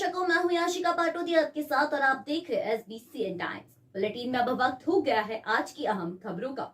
दर्शकों, मैं हूं याशिका पाटोदिया आपके साथ और आप देख रहे हैं SBCN टाइम्स। बुलेटिन में अब वक्त हो गया है आज की अहम खबरों का।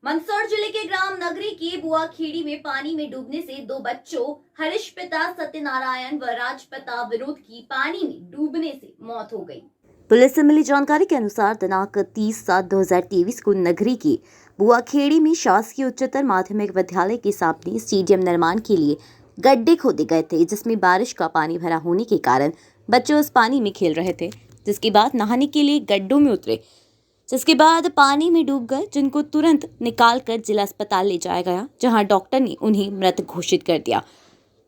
मंदसौर जिले के ग्राम नगरी की बुआखेड़ी में पानी में डूबने से दो बच्चों हरीश पिता सत्यनारायण व राज पिता विनोद की पानी में डूबने से मौत हो गई। पुलिस से मिली जानकारी के अनुसार दिनांक 30/7/2023 को नगरी की बुआखेड़ी में शासकीय उच्चतर माध्यमिक विद्यालय के सामने स्टेडियम निर्माण के लिए गड्ढे खोदे गए थे, जिसमें बारिश का पानी भरा होने के कारण बच्चे उस पानी में खेल रहे थे। जिसके बाद नहाने के लिए गड्ढों में उतरे, जिसके बाद पानी में डूब गए, जिनको तुरंत निकालकर जिला अस्पताल ले जाया गया, जहां डॉक्टर ने उन्हें मृत घोषित कर दिया।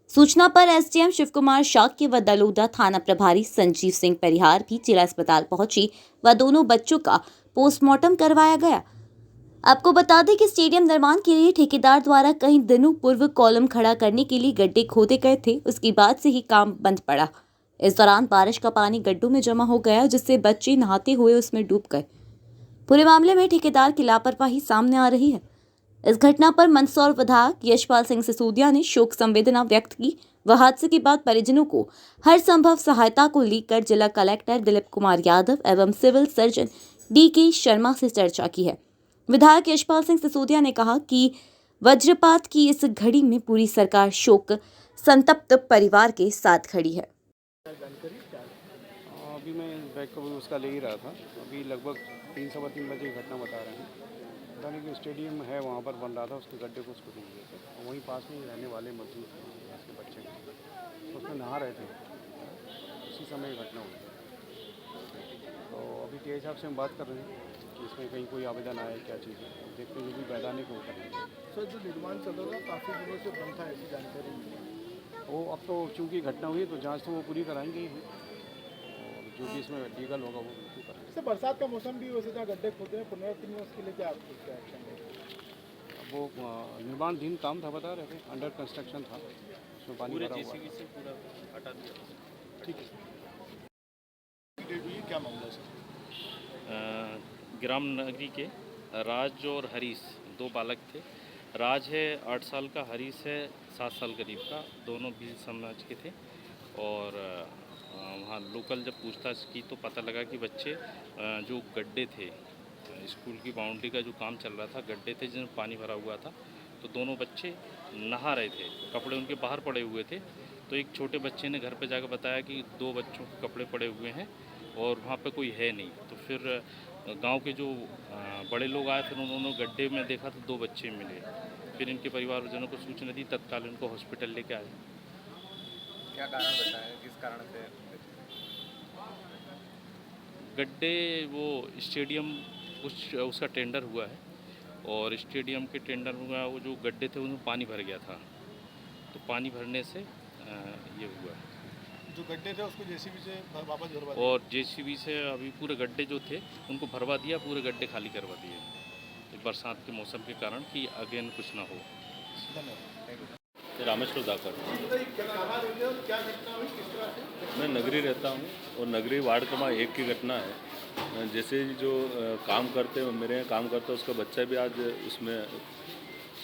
सूचना पर एसडीएम शिव कुमार शाक्य व दलोदा थाना प्रभारी संजीव सिंह परिहार भी जिला अस्पताल पहुंची व दोनों बच्चों का पोस्टमार्टम करवाया गया। आपको बता दें कि स्टेडियम निर्माण के लिए ठेकेदार द्वारा कई दिनों पूर्व कॉलम खड़ा करने के लिए गड्ढे खोदे गए थे। उसके बाद से ही काम बंद पड़ा। इस दौरान बारिश का पानी गड्ढों में जमा हो गया, जिससे बच्चे नहाते हुए उसमें डूब गए। पूरे मामले में ठेकेदार की लापरवाही सामने आ रही है। इस घटना पर मंदसौर विधायक यशपाल सिंह सिसोदिया ने शोक संवेदना व्यक्त की व हादसे के बाद परिजनों को हर संभव सहायता को लेकर जिला कलेक्टर दिलीप कुमार यादव एवं सिविल सर्जन DK शर्मा से चर्चा की है। विधायक यशपाल सिंह सिसोदिया ने कहा कि वज्रपात की इस घड़ी में पूरी सरकार शोक संतप्त परिवार के साथ खड़ी है। अभी मैं बैग को उसका ले ही रहा था। अभी लगभग 3-3:15 बजे की घटना बता रहे हैं। पता नहीं कि स्टेडियम है वहाँ पर बन रहा था, उसके गड्ढे को उसको डूब गए थे और वहीं पास में ही रहने वाले मजदूर के बच्चे तो उसमें नहा रहे थे, उसी समय ये घटना हुई। तो अभी के हिसाब से हम बात कर रहे हैं कि इसमें कहीं कोई आवेदन आया क्या चीज़ है, देखते हुए भी वैधानिक हो करेंगे। सर, जो निर्माण चल रहा था काफ़ी दिनों से बंद था, ऐसी जानकारी वो अब तो चूँकि घटना हुई तो जाँच तो वो पूरी कराएंगे ही, और जो भी इसमें लीगल होगा वो बिल्कुल करेंगे। सर, बरसात का मौसम भी वैसे जहाँ गड्ढे खोदते हैं पुनर्निर्माण में, उसके लिए क्या एक्शन है? वो निर्माणधीन काम था, बता रहे थे, अंडर कंस्ट्रक्शन था, उसमें पानी भरा हुआ JCB से पूरा हटा दिया। ठीक है क्या मामला है सर? ग्राम नगरी के राज और हरीश दो बालक थे। राज है 8 साल का, हरीश है 7 साल करीब का, दोनों भी समाज के थे। और वहाँ लोकल जब पूछताछ की तो पता लगा कि बच्चे जो गड्ढे थे, स्कूल की बाउंड्री का जो काम चल रहा था, गड्ढे थे जिसमें पानी भरा हुआ था, तो दोनों बच्चे नहा रहे थे, कपड़े उनके बाहर पड़े हुए थे। तो एक छोटे बच्चे ने घर पे जाकर बताया कि 2 बच्चों के कपड़े पड़े हुए हैं और वहाँ पे कोई है नहीं। तो फिर गांव के जो बड़े लोग आए, फिर उन्होंने गड्ढे में देखा तो 2 बच्चे मिले। फिर इनके परिवारजनों को सूचना दी, तत्काल इनको हॉस्पिटल लेके आए। क्या कारण बताया, किस कारण से? गड्ढे वो स्टेडियम उसका टेंडर हुआ है और स्टेडियम के टेंडर हुआ, वो जो गड्ढे थे उनमें पानी भर गया था, तो पानी भरने से ये हुआ है। जो गड्ढे थे उसको JCB से वापस भरवा दिया और JCB से अभी पूरे गड्ढे जो थे उनको भरवा दिया, पूरे गड्ढे खाली करवा दिए बरसात के मौसम के कारण, कि अगेन कुछ ना हो। धन्यवाद। रामेश्वर दाकर, क्या घटना हुई, किस तरह से? मैं नगरी रहता हूँ और नगरी वार्ड क्रमांक 1 की घटना है। जैसे जो काम करते मेरे यहाँ काम करता है, उसका बच्चा भी आज उसमें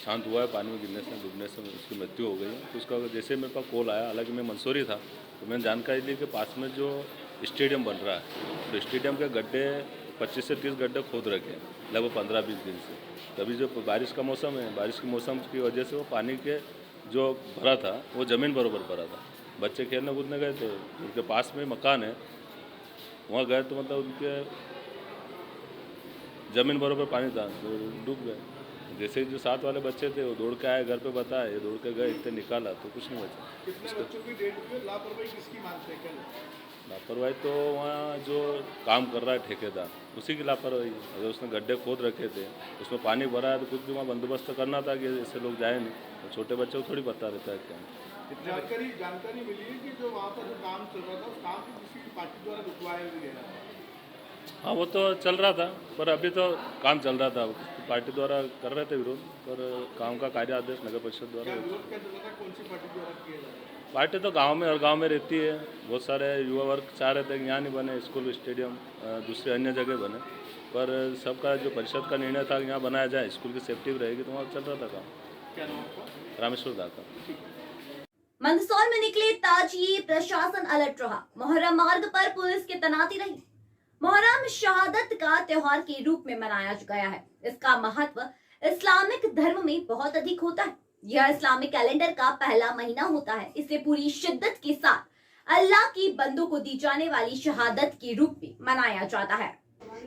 शांत हुआ है, पानी में गिरने से डूबने से उसकी मृत्यु हो गई है। तो उसका जैसे मेरे पास कॉल आया, हालांकि मैं मंसूरी था, तो मैंने जानकारी ली कि पास में जो स्टेडियम बन रहा है, तो स्टेडियम के गड्ढे 25 से 30 गड्ढे खोद रखे हैं लगभग 15-20 दिन से। तभी जो बारिश का मौसम है, बारिश के मौसम की वजह से वो पानी के जो भरा था वो ज़मीन बराबर भरा था। बच्चे खेलने कूदने गए थे, उनके पास में मकान है, वहाँ गए तो मतलब उनके ज़मीन बराबर पानी था, तो डूब गए। जैसे जो साथ वाले बच्चे थे वो दौड़ के आए, घर पे बताया, ये दौड़ के गए, इतने निकाला तो कुछ नहीं बचा। कितने बच्चों की डेथ हुई? लापरवाही किसकी मानते हैं? लापरवाही तो वहाँ जो काम कर रहा है ठेकेदार, उसी की लापरवाही। अगर उसने गड्ढे खोद रखे थे, उसमें पानी भरा है, तो कुछ भी वहाँ बंदोबस्त करना था कि ऐसे लोग जाए नहीं। तो छोटे बच्चों को थोड़ी पता रहता है क्या। जानकारी मिली है कि जो वहाँ पर जो काम चल रहा था, उस काम को किसी पार्टी द्वारा रुकवाया गया है? हाँ, वो तो चल रहा था, पर अभी तो काम चल रहा था, पार्टी द्वारा कर रहे थे विरोध, पर काम का कार्य आदेश नगर परिषद द्वारा। विरोध क्या चल रहा था, कौन सी पार्टी द्वारा किया जा रहा है? पार्टी तो गांव में, हर गांव में रहती है। बहुत सारे युवा वर्ग चाह रहे थे कि यहाँ नहीं बने स्कूल, स्टेडियम, दूसरे अन्य जगह बने, पर सबका जो परिषद का निर्णय था कि यहाँ बनाया जाए, स्कूल की सेफ्टी भी रहेगी, तो वहाँ चल रहा था काम। क्या नाम आपका? रामेश्वर दाकर। मंदसौर में निकले ताजिए, प्रशासन अलर्ट रहा। मुहर्रम मार्ग पर पुलिस की तैनाती रही। मुहर्रम शहादत का त्योहार के रूप में मनाया गया है। इसका महत्व इस्लामिक धर्म में बहुत अधिक होता है। यह इस्लामिक कैलेंडर का पहला महीना होता है। इसे पूरी शिद्दत के साथ अल्लाह की बंदों को दी जाने वाली शहादत के रूप में मनाया जाता है।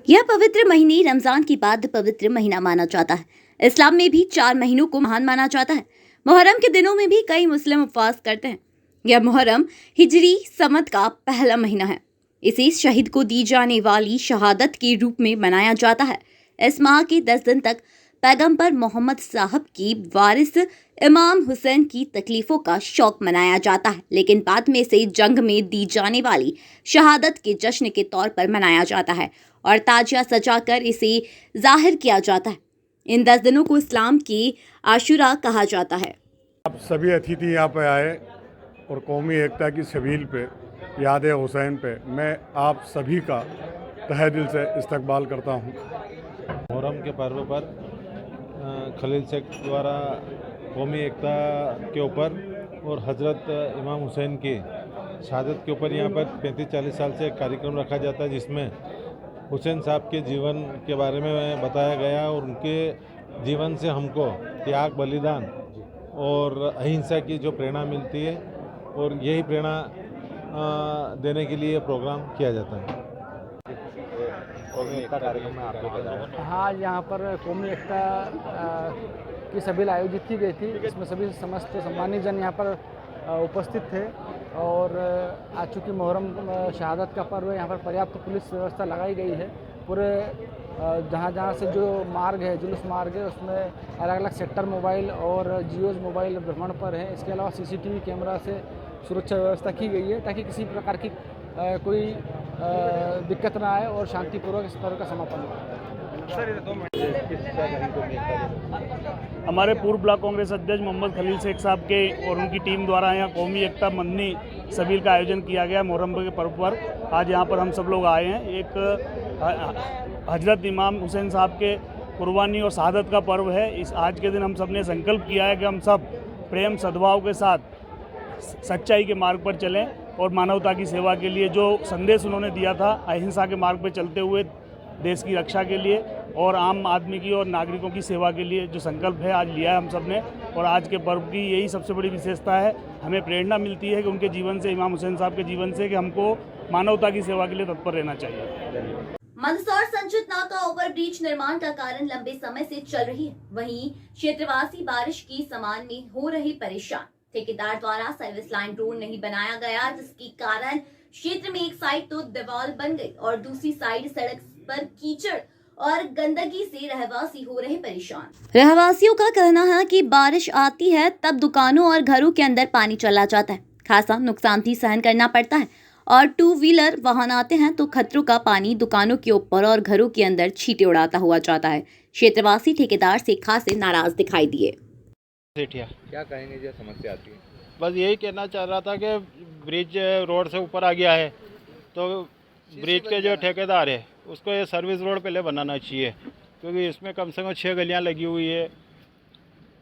यह पवित्र महीने रमजान के बाद पवित्र महीना माना जाता है। इस्लाम में भी 4 महीनों को महान माना जाता है। मुहर्रम के दिनों में भी कई मुस्लिम उपवास करते हैं। यह मुहर्रम हिजरी समत का पहला महीना है। इसे शहीद को दी जाने वाली शहादत के रूप में मनाया जाता है। इस माह के 10 दिन तक पैगंबर मोहम्मद साहब की वारिस इमाम हुसैन की तकलीफों का शौक मनाया जाता है, लेकिन बाद में से जंग में दी जाने वाली शहादत के जश्न के तौर पर मनाया जाता है और ताजिया सजाकर इसे जाहिर किया जाता है। इन 10 दिनों को इस्लाम की आशुरा कहा जाता है। आप सभी अतिथि यहाँ पे आए और कौमी एकता की सबील पे, याद हुसैन पे मैं आप सभी का तहे दिल से इस्तकबाल करता हूँ। मुहर्रम के पर्व पर खलील शेख द्वारा कौमी एकता के ऊपर और हज़रत इमाम हुसैन की शहादत के ऊपर यहाँ पर 35-40 साल से एक कार्यक्रम रखा जाता है, जिसमें हुसैन साहब के जीवन के बारे में बताया गया और उनके जीवन से हमको त्याग, बलिदान और अहिंसा की जो प्रेरणा मिलती है और यही प्रेरणा देने के लिए प्रोग्राम किया जाता है। कौमी एकता कार्यक्रम में आपको बताया। हाँ, यहाँ पर कौमी एकता की सभा आयोजित की गई थी। इसमें सभी समस्त सम्मानित जन यहाँ पर उपस्थित थे और आज चूँकि मुहर्रम शहादत का पर्व है, यहाँ पर पर्याप्त पुलिस व्यवस्था लगाई गई है। पूरे जहाँ से जो मार्ग है, जुलूस मार्ग है, उसमें अलग अलग सेक्टर मोबाइल और जियोज मोबाइल भ्रमण पर हैं। इसके अलावा CCTV कैमरा से सुरक्षा व्यवस्था की गई है ताकि किसी प्रकार की कोई दिक्कत ना आए और शांतिपूर्वक इस पर्व का समापन हो। हमारे पूर्व ब्लॉक कांग्रेस अध्यक्ष मोहम्मद खलील शेख साहब के और उनकी टीम द्वारा यहाँ कौमी एकता मदनी सबील का आयोजन किया गया मुहर्रम के पर्व पर। आज यहाँ पर हम सब लोग आए हैं। एक हजरत इमाम हुसैन साहब के कुर्बानी और शहादत का पर्व है। इस आज के दिन हम सब ने संकल्प किया है कि हम सब प्रेम सद्भाव के साथ सच्चाई के मार्ग पर चलें और मानवता की सेवा के लिए जो संदेश उन्होंने दिया था, अहिंसा के मार्ग पर चलते हुए देश की रक्षा के लिए और आम आदमी की और नागरिकों की सेवा के लिए जो संकल्प है आज लिया है हम सब ने। और आज के पर्व की यही सबसे बड़ी विशेषता है। हमें प्रेरणा मिलती है कि उनके जीवन से, इमाम हुसैन साहब के जीवन से, कि हमको मानवता की सेवा के लिए तत्पर रहना चाहिए। मंदसौर संचित नाका ओवर ब्रिज निर्माण का कारण लंबे समय से चल रही है। वहीं क्षेत्रवासी बारिश की समान में हो रहे परेशान। ठेकेदार द्वारा सर्विस लाइन रोड नहीं बनाया गया, जिसके कारण क्षेत्र में एक साइड तो दीवार बन गई और दूसरी साइड सड़क पर कीचड़ और गंदगी से रहवासी हो रहे परेशान। रहवासियों का कहना है कि बारिश आती है तब दुकानों और घरों के अंदर पानी चला जाता है। खासा नुकसान भी सहन करना पड़ता है और 2 व्हीलर वाहन आते हैं तो खतरों का पानी दुकानों के ऊपर और घरों के अंदर छींटे उड़ाता हुआ जाता है। क्षेत्रवासी ठेकेदार से खासे नाराज दिखाई दिए। क्या कहेंगे जो समस्या आती है? बस यही कहना चाह रहा था कि ब्रिज रोड से ऊपर आ गया है तो ब्रिज के जो ठेकेदार है उसको ये सर्विस रोड पहले बनाना चाहिए, क्योंकि इसमें कम से कम 6 गलियां लगी हुई है।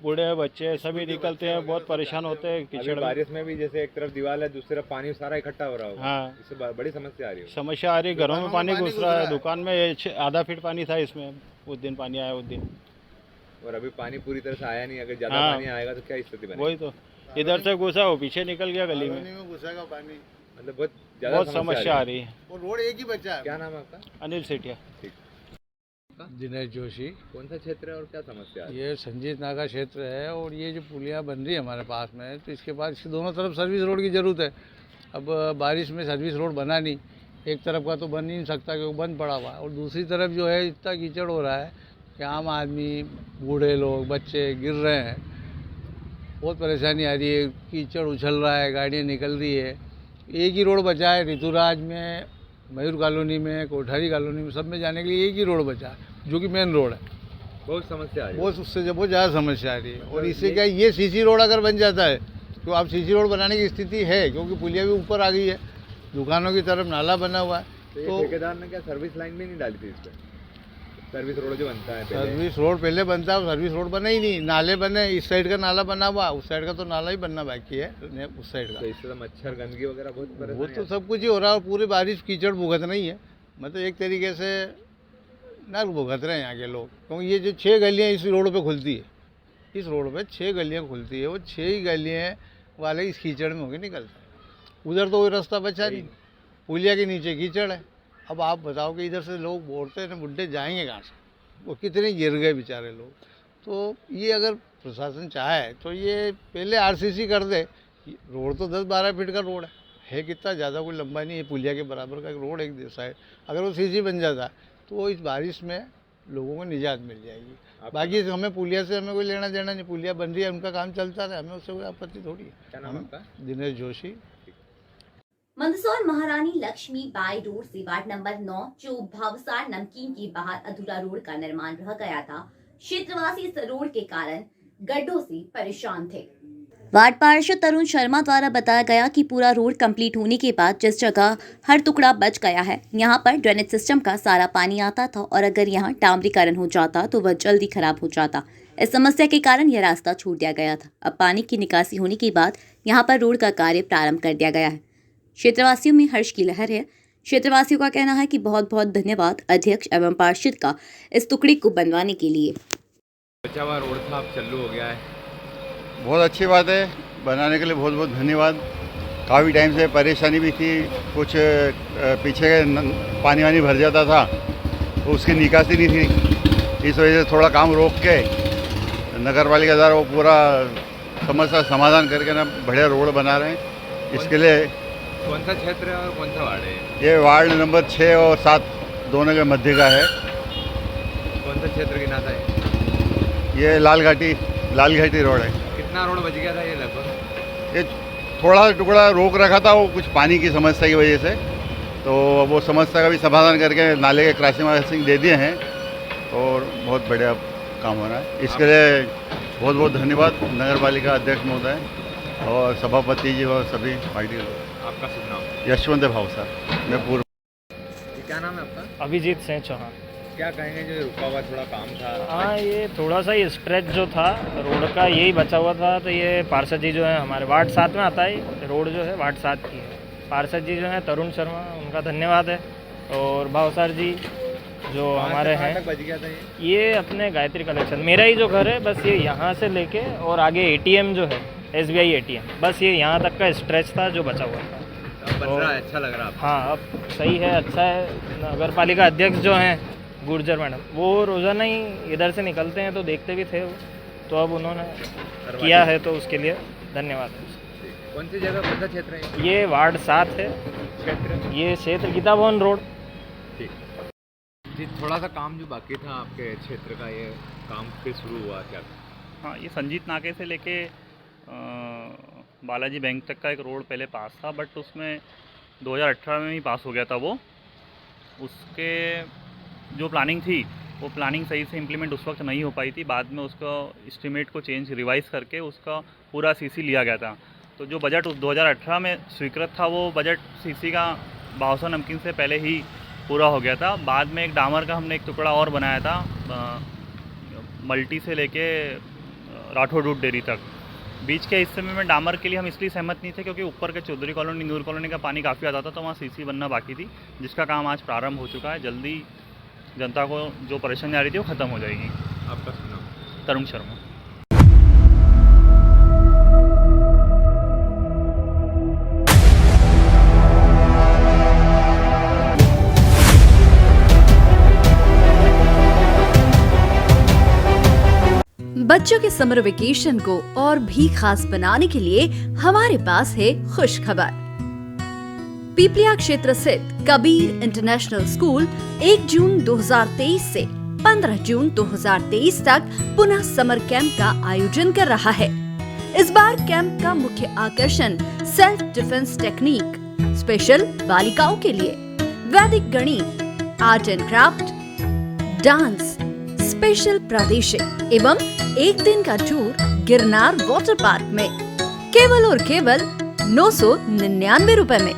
बूढ़े बच्चे सभी निकलते हैं, बहुत परेशान होते हैं कीचड़ में। बारिश में भी जैसे एक तरफ दीवार है, दूसरी तरफ पानी सारा इकट्ठा हो रहा है। हाँ, इससे बड़ी समस्या आ रही है। समस्या आ रही, घरों में पानी घुस रहा है। दुकान में आधा फीट पानी था, इसमें उस दिन पानी आया उस दिन, और अभी पानी पूरी तरह से आया नहीं। अगर ज्यादा पानी आएगा तो क्या स्थिति बनेगी? वही तो, इधर से घुसा वो पीछे निकल गया गली में घुसेगा पानी। मतलब बहुत बहुत समस्या आ रही है। और रोड एक ही बचा है। क्या नाम है आपका? अनिल सेठिया। ठीक। दिनेश जोशी। कौन सा क्षेत्र है और क्या समस्या है? ये संजीत नाका क्षेत्र है और ये जो पुलिया बन रही है हमारे पास में, तो इसके बाद इसके दोनों तरफ सर्विस रोड की ज़रूरत है। अब बारिश में सर्विस रोड बना नहीं, एक तरफ का तो बन ही नहीं सकता क्योंकि बंद पड़ा हुआ है, और दूसरी तरफ जो है इतना कीचड़ हो रहा है कि आम आदमी, बूढ़े लोग, बच्चे गिर रहे हैं। बहुत परेशानी आ रही है, कीचड़ उछल रहा है, गाड़ियाँ निकल रही है। एक ही रोड बचा है ऋतुराज में, मयूर कॉलोनी में, कोठारी कॉलोनी में, सब में जाने के लिए एक ही रोड बचा है जो कि मेन रोड है। बहुत समस्या आ रही है। बहुत उससे बहुत ज़्यादा समस्या आ रही है। और इससे क्या ये CC रोड अगर बन जाता है तो अब CC रोड बनाने की स्थिति है, क्योंकि पुलिया भी ऊपर आ गई है, दुकानों की तरफ नाला बना हुआ है। तो ठेकेदार ने क्या सर्विस लाइन भी नहीं डाली थी इस पर? सर्विस रोड जो बनता है पहले। सर्विस रोड पहले बनता है, सर्विस रोड बना ही नहीं, नाले बने, इस साइड का नाला बना हुआ, उस साइड का तो नाला ही बनना बाकी है, उस साइड का। तो इससे तो मच्छर गंदगी वगैरह बहुत वो परेशानी तो सब कुछ ही हो रहा है और पूरी बारिश कीचड़ भुगत नहीं है, मतलब एक तरीके से ना भुगत रहे हैं यहाँ के लोग, क्योंकि ये जो 6 गलियाँ इस रोड पे खुलती है, इस रोड पे 6 गलियाँ खुलती है, वो 6 ही गलियाँ वाले इस कीचड़ में होके निकलते। उधर तो कोई रास्ता बचा नहीं, पुलिया के नीचे कीचड़ है। अब आप बताओ कि इधर से लोग बोलते हैं बुड्ढे जाएंगे कहाँ से, वो कितने गिर गए बेचारे लोग। तो ये अगर प्रशासन चाहे तो ये पहले आरसीसी कर दे। रोड तो 10-12 फीट का रोड है कितना, ज़्यादा कोई लंबा नहीं है, पुलिया के बराबर का एक रोड एक दिशा है। अगर वो सीसी बन जाता तो इस बारिश में लोगों को निजात मिल जाएगी। बाकी हमें पुलिया से हमें कोई लेना देना नहीं, पुलिया बन रही है, उनका काम चलता रहा, हमें उससे कोई आपत्ति थोड़ी है। क्या नाम है आपका? दिनेश जोशी। मंदसौर महारानी लक्ष्मी बाई रोड से वार्ड नंबर 9 चौक भावसार नमकीन के बाहर अधूरा रोड का निर्माण रह गया था। क्षेत्रवासी इस रोड के कारण गड्ढों से परेशान थे। वार्ड पार्षद तरुण शर्मा द्वारा बताया गया कि पूरा रोड कंप्लीट होने के बाद जिस जगह हर टुकड़ा बच गया है, यहाँ पर ड्रेनेज सिस्टम का सारा पानी आता था और अगर यहाँ डामरीकरण हो जाता तो वह जल्दी खराब हो जाता। इस समस्या के कारण यह रास्ता छोड़ दिया गया था। अब पानी की निकासी होने के बाद यहाँ पर रोड का कार्य प्रारंभ कर दिया गया है। क्षेत्रवासियों में हर्ष की लहर है। क्षेत्रवासियों का कहना है कि बहुत बहुत धन्यवाद अध्यक्ष एवं पार्षद का इस टुकड़ी को बनवाने के लिए। बचा हुआ रोड था अब चालू हो गया है, बहुत अच्छी बात है, बनाने के लिए बहुत बहुत धन्यवाद। काफ़ी टाइम से परेशानी भी थी, कुछ पीछे पानी वानी भर जाता था तो उसकी निकासी नहीं थी, इस वजह से थोड़ा काम रोक के नगर पालिका द्वारा वो पूरा समस्या समाधान करके ना बढ़िया रोड बना रहे हैं। इसके लिए कौन सा क्षेत्र है और कौन सा वार्ड है? ये वार्ड नंबर 6 और 7 दोनों के मध्य का है। कौन सा क्षेत्र गिनाता है? ये लाल घाटी रोड है। कितना रोड बच गया था ये लगभग? ये थोड़ा टुकड़ा रोक रखा था, वो कुछ पानी की समस्या की वजह से, तो वो समस्या का भी समाधान करके नाले के क्रॉसिंग दे दिए हैं और बहुत बढ़िया काम हो रहा है। इसके लिए बहुत बहुत धन्यवाद नगर पालिका अध्यक्ष महोदय और सभापति जी और सभी पार्टी लोग। आपका शुभ नाम? यशवंत भाव सर, मैं पूर्व। क्या नाम है आपका? अभिजीत सिंह चौहान। क्या कहेंगे जो रुका हुआ थोड़ा काम था? हाँ, ये थोड़ा सा ये स्ट्रेच जो था रोड का यही बचा हुआ था, तो ये पार्षद जी जो है हमारे वार्ड 7 में आता है, रोड जो है वार्ड 7 की है। पार्षद जी जो है तरुण शर्मा, उनका धन्यवाद है, और भावसार जी जो हमारे हैं। तक बच गया था ये अपने गायत्री कलेक्शन, मेरा ही जो घर है बस ये यहाँ से लेके और आगे ATM जो है SBI ATM, बस ये यहाँ तक का स्ट्रेच था जो बचा हुआ था। बन रहा है, अच्छा लग रहा है? हाँ, अब सही है, अच्छा है। नगर पालिका अध्यक्ष जो हैं गुर्जर मैडम, वो रोज़ाना ही इधर से निकलते हैं तो देखते भी थे वो, तो अब उन्होंने किया है तो उसके लिए धन्यवाद। कौन सी जगह, कौन सा क्षेत्र है? ये वार्ड 7 है, क्षेत्र ये क्षेत्र गीता भवन रोड। ठीक जी, थोड़ा सा काम जो बाकी था आपके क्षेत्र का, ये काम फिर शुरू हुआ क्या? हाँ, ये संजीत नाके से लेके बालाजी बैंक तक का एक रोड पहले पास था, बट उसमें 2018 में ही पास हो गया था वो। उसके जो प्लानिंग थी वो प्लानिंग सही से इम्प्लीमेंट उस वक्त नहीं हो पाई थी। बाद में उसका एस्टीमेट को रिवाइज़ करके उसका पूरा CC लिया गया था। तो जो बजट उस 2018 में स्वीकृत था वो बजट CC का भावसा नमकीन से पहले ही पूरा हो गया था। बाद में एक डामर का हमने एक टुकड़ा और बनाया था मल्टी से लेके राठौड़ दूध डेयरी तक। बीच के हिस्से में डामर के लिए हम इसलिए सहमत नहीं थे क्योंकि ऊपर के चौधरी कॉलोनी, नूर कॉलोनी का पानी काफ़ी आता था, तो वहाँ CC बनना बाकी थी, जिसका काम आज प्रारंभ हो चुका है। जल्दी जनता को जो परेशानी आ रही थी वो ख़त्म हो जाएगी। आपका नाम? तरुण शर्मा। बच्चों के समर वेकेशन को और भी खास बनाने के लिए हमारे पास है खुश खबर। पीपलिया क्षेत्र स्थित कबीर इंटरनेशनल स्कूल 1 जून 2023 से 15 जून 2023 तक पुनः समर कैंप का आयोजन कर रहा है। इस बार कैंप का मुख्य आकर्षण सेल्फ डिफेंस टेक्निक, स्पेशल बालिकाओं के लिए वैदिक गणित, art and craft, dance, special प्रादेशिक एवं 1 दिन का टूर गिरनार वाटर पार्क में केवल और केवल 999 रुपए में।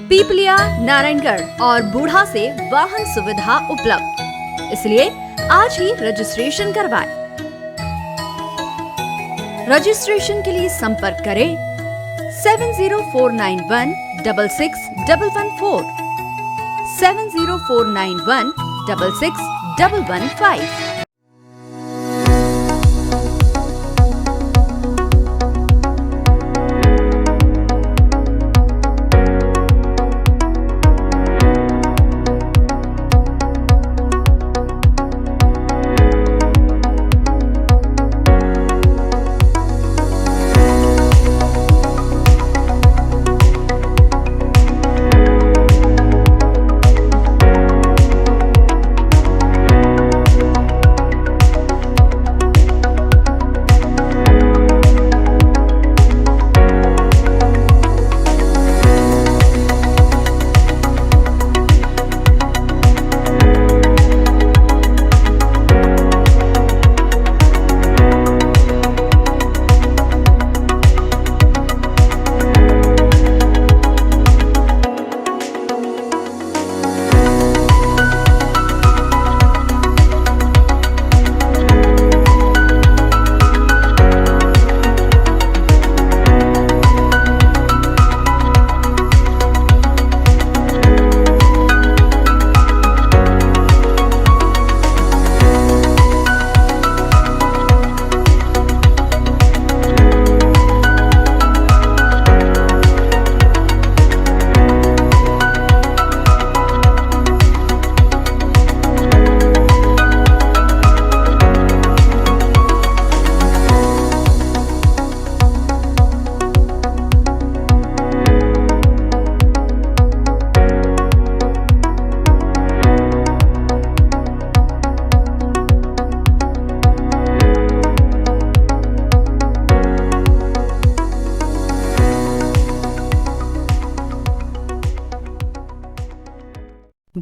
पीपलिया, नारायणगढ़ और बूढ़ा से वाहन सुविधा उपलब्ध। इसलिए आज ही रजिस्ट्रेशन करवाएं। रजिस्ट्रेशन के लिए संपर्क करें 7049166114 7049166115।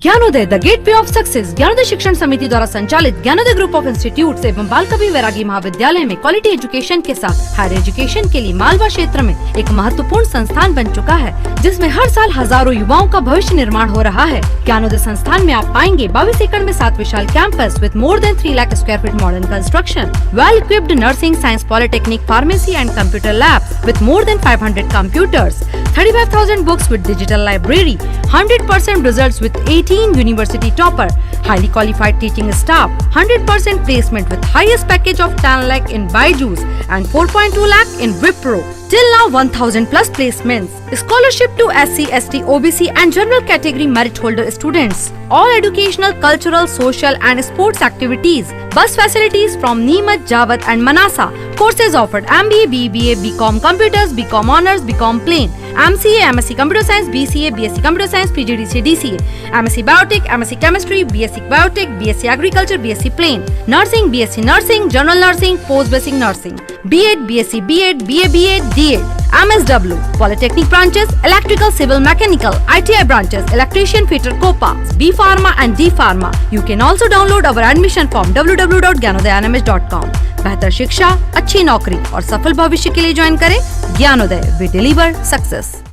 Gyanodaya the gateway of success Gyanodaya Shikshan Samiti द्वारा संचालित ज्ञानोदय ग्रुप ऑफ इंस्टीट्यूट एवं बाल कवि वैरागी महाविद्यालय में क्वालिटी एजुकेशन के साथ हायर एजुकेशन के लिए मालवा क्षेत्र में एक महत्वपूर्ण संस्थान बन चुका है, जिसमें हर साल हजारों युवाओं का भविष्य निर्माण हो रहा है। ज्ञानोदय संस्थान में आप पाएंगे 22 एकड़ में 7 विशाल campus with more than 3 lakh square feet modern construction, well equipped nursing, science, polytechnic, pharmacy and computer labs with more than 500 computers, 35,000 books with digital library, 100% results with 18 university topper, highly qualified teaching staff, 100% placement with highest package of 10 lakh in Byju's and 4.2 lakh in Wipro. Till now 1000 plus placements. Scholarship to SC, ST, OBC and general category merit holder students. All educational, cultural, social and sports activities. Bus facilities from Neemuch, Jawat and Manasa. Courses offered MBA, BBA, BCom Computers, BCom Honors, BCom Plain, MCA, MSc Computer Science, BCA, BSc Computer Science, PGDCA, DCA, MSc Biotech, MSc Chemistry, BSc Biotech, BSc Agriculture, BSc Plain, Nursing, BSc Nursing, General Nursing, Post Basic Nursing, B.Ed, BSc B.Ed, BA, B.Ed, D.Ed, MSW, Polytechnic branches, Electrical, Civil, Mechanical, ITI branches, Electrician, Fitter, COPA, B Pharma and D Pharma. You can also download our admission form www.gyanodayanmh.com. बेहतर शिक्षा, अच्छी नौकरी और सफल भविष्य के लिए join करें ज्ञानोदय। We deliver success.